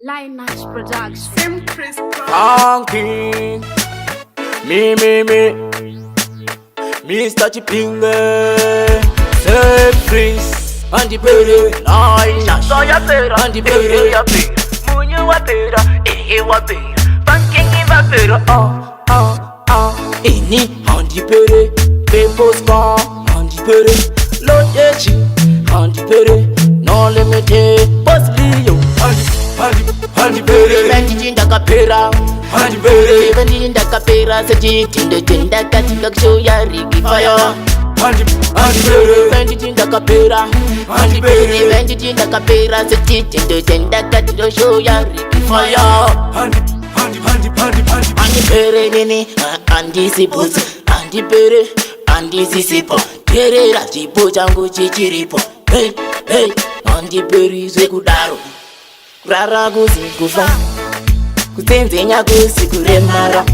Lion Nice Production. Funky. Me, Mr. Chipinge. Say freeze. And the baby, Lion Nice. So ya pera, And the baby, ya pera. Munyo wa pera, wa pera. Funky wa pera, Ini and the baby, people spawn. And the baby, Lord Yechi. And the baby, no limit. Boss Leo. And the baby, Benjinda kapera, and the baby. benjinda kapera. Saji tinda katika show ya Ricky Fire. And the baby, Benjinda kapera, and the baby. benjinda kapera. Saji tinda katika show ya Ricky Fire. Andi pere nini, andi sipuzi, andi pere, andi sisipo. Pere la chipo changu chichiripo. Hey, hey, andi pere zekudaro. Rara kuzikufa, kutenzenya kusikuremara.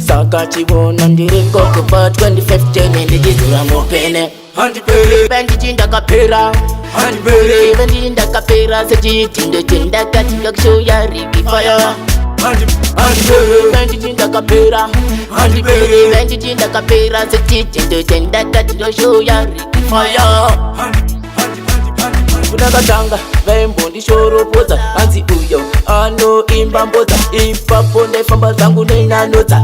Saka chibona ndireko kupa 2015 ndijizura mopene. And the baby, Benjinda kapera, and the baby. benjinda kapera. Saji tinda katika show ya Ricky Fire. And the baby, Benjinda kapera, and the baby. benjinda kapera. Saji tinda katika show ya Ricky Fire. Kunakatanga vaimbo ndishoropoza anzi uyo anoimba mbodza ipapo ndaifamba zangu nenanodza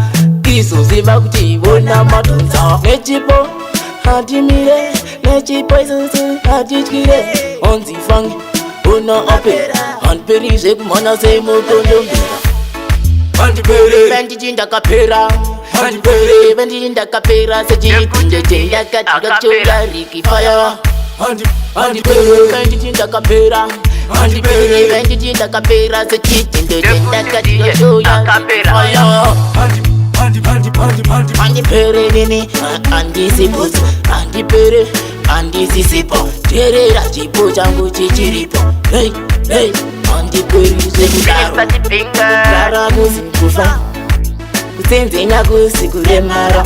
izoziva kuti ivona matonza nechipo hatimire nechipo isusu hatityire onzifangi una opera handiperi zvekumhanya semukondombera Benjinda kapera, benjinda kapera. Saji tinda katika show ya Ricky Fire. Benjinda kapera, benjinda kapera. Saji tinda katika show ya Ricky Fire. Andi pere nini, andi sipuzi, andi pere, andi sisipo. Tere la chipo changu chichiripo. Hey, hey, andi pere zekudaro. Rara kuzikufa, kutenzenya kusikuremara.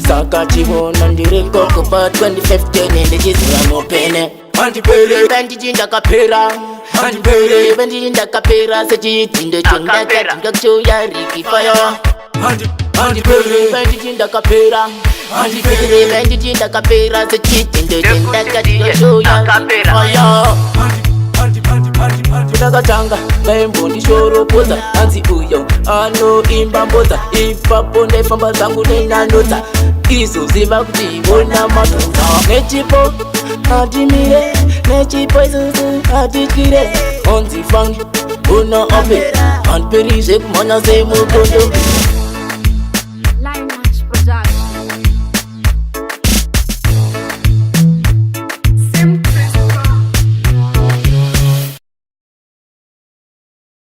Saka chibona ndireko kupa 2015 ndijizura mopene. Benjinda kapera, benjinda kapera. Saji tinda katika show ya Ricky Fire. Benjinda kapera, benjinda kapera. Saji tinda katika show ya Ricky Fire. Kunakatanga vaimbo ndishoropoza anzi uyo anoimba mbodza ipapo ndaifamba zangu nenanodza izoziva kuti ivona matonza nechipo hatimire nechipo isusu hatityire onzifangi una opera handiperi zvekumhanya semukondombera